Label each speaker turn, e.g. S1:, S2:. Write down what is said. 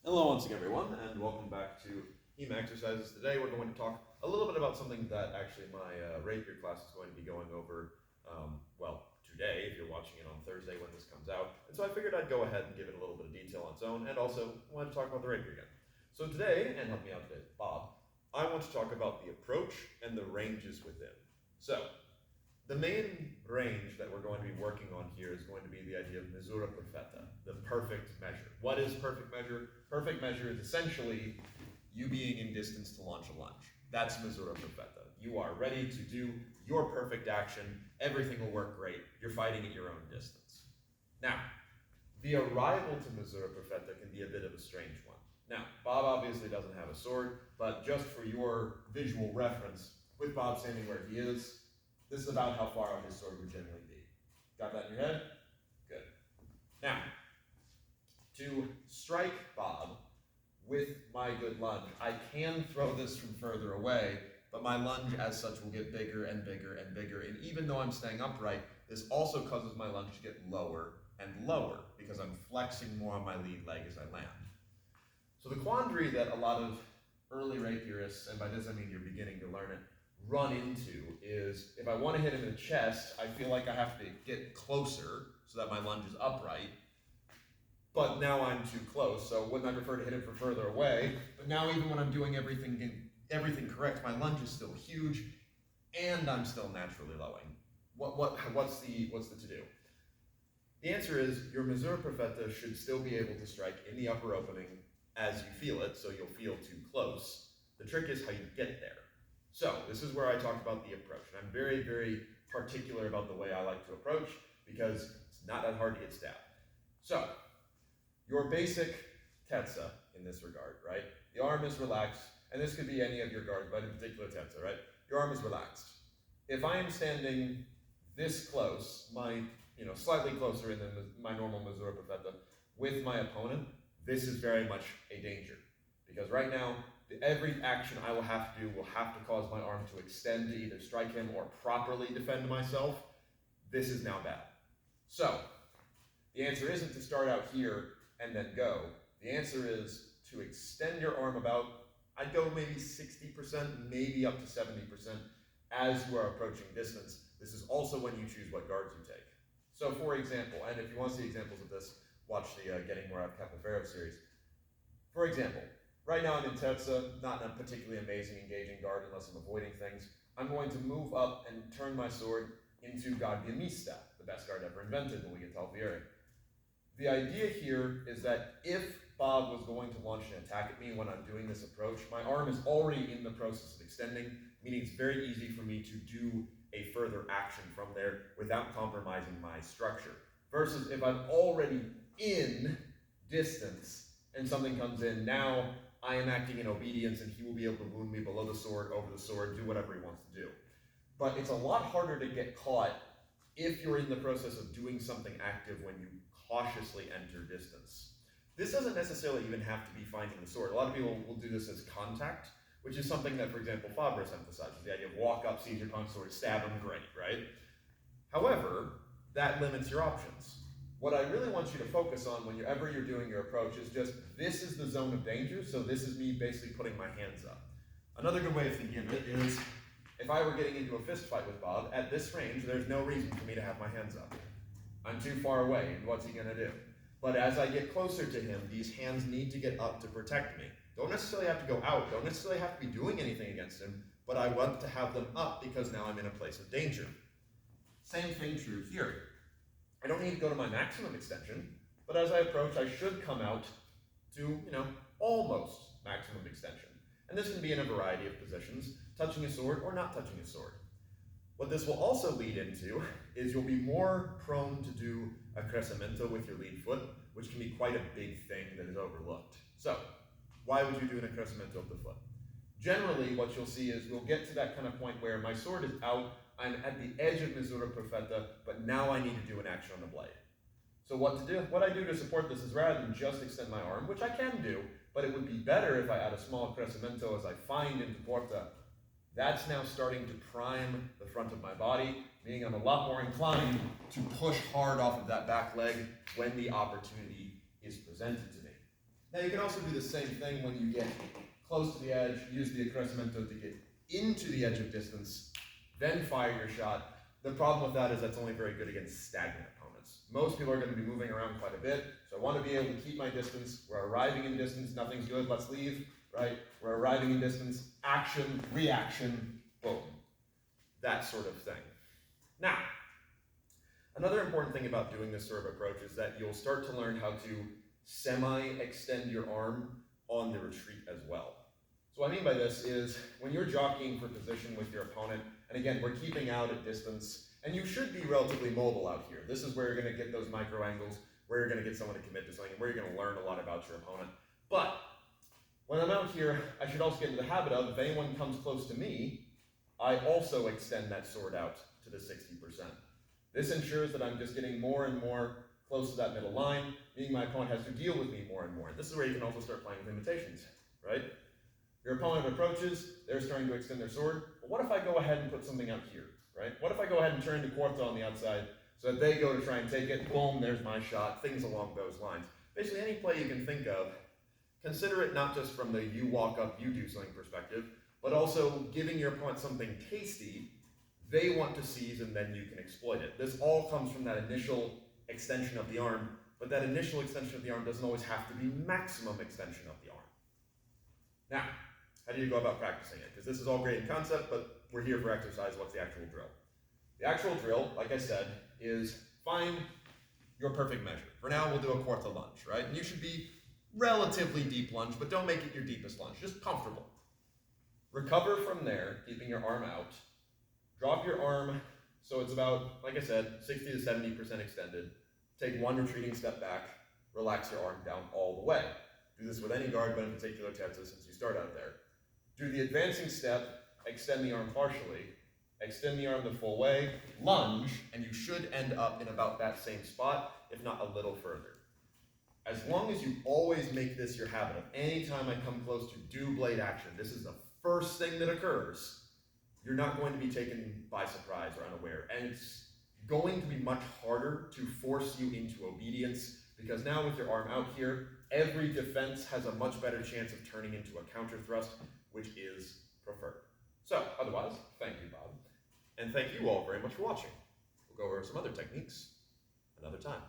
S1: Hello once again everyone, and welcome back to HEMA exercises. Today we're going to talk a little bit about something that actually my Rapier class is going to be going over, today, if you're watching it on Thursday when this comes out. And so I figured I'd go ahead and give it a little bit of detail on its own, and also wanted to talk about the Rapier again. So today, and help me out today, Bob, I want to talk about the approach and the ranges within. So, the main range that we're going to be working on here is going to be the idea of misura perfetta, the perfect measure. What is perfect measure? Perfect measure is essentially you being in distance to launch a lunge. That's misura perfetta. You are ready to do your perfect action. Everything will work great. You're fighting at your own distance. Now, the arrival to misura perfetta can be a bit of a strange one. Now, Bob obviously doesn't have a sword, but just for your visual reference, with Bob standing where he is, this is about how far out his sword would generally be. Got that in your head? Good. Now, to strike Bob with my good lunge, I can throw this from further away, but my lunge as such will get bigger and bigger and bigger. And even though I'm staying upright, this also causes my lunge to get lower and lower because I'm flexing more on my lead leg as I land. So the quandary that a lot of early rapierists, and by this I mean you're beginning to learn it, run into is if I want to hit him in the chest, I feel like I have to get closer so that my lunge is upright. But now I'm too close, so wouldn't I prefer to hit it from further away? But now even when I'm doing everything correct, my lunge is still huge, and I'm still naturally lowing. What's the to-do? The answer is your misura perfetta should still be able to strike in the upper opening as you feel it, so you'll feel too close. The trick is how you get there. So this is where I talk about the approach. And I'm very, very particular about the way I like to approach because it's not that hard to get stabbed. So your basic tetsa in this regard, right? The arm is relaxed, and this could be any of your guards, but in particular tetsa, right? Your arm is relaxed. If I am standing this close, slightly closer than my normal misura perfetta, with my opponent, this is very much a danger. Because right now, every action I will have to do will have to cause my arm to extend to either strike him or properly defend myself. This is now bad. So, the answer isn't to start out here and then go. The answer is to extend your arm about, I'd go maybe 60%, maybe up to 70% as you are approaching distance. This is also when you choose what guards you take. So for example, and if you want to see examples of this, watch the Getting More Out of Capoeira series. For example, right now I'm in tetsa, not in a particularly amazing engaging guard unless I'm avoiding things. I'm going to move up and turn my sword into guardia mista, the best guard ever invented when we get to Rapier. The idea here is that if Bob was going to launch an attack at me when I'm doing this approach, my arm is already in the process of extending, meaning it's very easy for me to do a further action from there without compromising my structure. Versus if I'm already in distance and something comes in, now I am acting in obedience and he will be able to wound me below the sword, over the sword, do whatever he wants to do. But it's a lot harder to get caught if you're in the process of doing something active when you cautiously enter distance. This doesn't necessarily even have to be finding the sword. A lot of people will do this as contact, which is something that, for example, Fabris emphasizes, the idea of walk up, seize your opponent's sword, stab him, great, right? However, that limits your options. What I really want you to focus on whenever you're doing your approach is just, this is the zone of danger, so this is me basically putting my hands up. Another good way of thinking of it is, if I were getting into a fist fight with Bob, at this range, there's no reason for me to have my hands up. I'm too far away, and what's he gonna do? But as I get closer to him, these hands need to get up to protect me. Don't necessarily have to go out, don't necessarily have to be doing anything against him, but I want to have them up because now I'm in a place of danger. Same thing true here. I don't need to go to my maximum extension, but as I approach, I should come out to, almost maximum extension. And this can be in a variety of positions, touching a sword or not touching a sword. What this will also lead into is you'll be more prone to do a crescimento with your lead foot, which can be quite a big thing that is overlooked. So, why would you do an crescimento of the foot? Generally, what you'll see is we'll get to that kind of point where my sword is out, I'm at the edge of misura perfetta, but now I need to do an action on the blade. So what I do to support this is rather than just extend my arm, which I can do, but it would be better if I add a small crescimento as I find into porta. That's now starting to prime the front of my body, meaning I'm a lot more inclined to push hard off of that back leg when the opportunity is presented to me. Now you can also do the same thing when you get close to the edge, use the accrescimento to get into the edge of distance, then fire your shot. The problem with that is that's only very good against stagnant opponents. Most people are going to be moving around quite a bit, so I want to be able to keep my distance. We're arriving in distance, nothing's good, let's leave, right? We're arriving in distance, action, reaction, boom. That sort of thing. Now, another important thing about doing this sort of approach is that you'll start to learn how to semi-extend your arm on the retreat as well. So what I mean by this is when you're jockeying for position with your opponent, and again, we're keeping out at distance, and you should be relatively mobile out here. This is where you're going to get those micro angles, where you're going to get someone to commit to something, and where you're going to learn a lot about your opponent. But when I'm out here, I should also get into the habit of, if anyone comes close to me, I also extend that sword out to the 60%. This ensures that I'm just getting more and more close to that middle line, meaning my opponent has to deal with me more and more. And this is where you can also start playing with imitations, right? Your opponent approaches, they're starting to extend their sword, but what if I go ahead and put something out here, right? What if I go ahead and turn to quarta on the outside so that they go to try and take it, boom, there's my shot, things along those lines. Basically any play you can think of, consider it not just from the you walk up, you do something perspective, but also giving your opponent something tasty they want to seize and then you can exploit it. This all comes from that initial extension of the arm, but that initial extension of the arm doesn't always have to be maximum extension of the arm. Now, how do you go about practicing it? Because this is all great in concept, but we're here for exercise. What's the actual drill? The actual drill, like I said, is find your perfect measure. For now, we'll do a quarta lunge, right? And you should be relatively deep lunge, but don't make it your deepest lunge, just comfortable. Recover from there, keeping your arm out. Drop your arm so it's about, like I said, 60 to 70% extended. Take one retreating step back, relax your arm down all the way. Do this with any guard, but in particular tetsu since you start out there. Do the advancing step, extend the arm partially, extend the arm the full way, lunge, and you should end up in about that same spot, if not a little further. As long as you always make this your habit of anytime I come close to do blade action, this is the first thing that occurs, you're not going to be taken by surprise or unaware. And it's going to be much harder to force you into obedience because now with your arm out here, every defense has a much better chance of turning into a counter thrust, which is preferred. So, otherwise, thank you, Bob. And thank you all very much for watching. We'll go over some other techniques another time.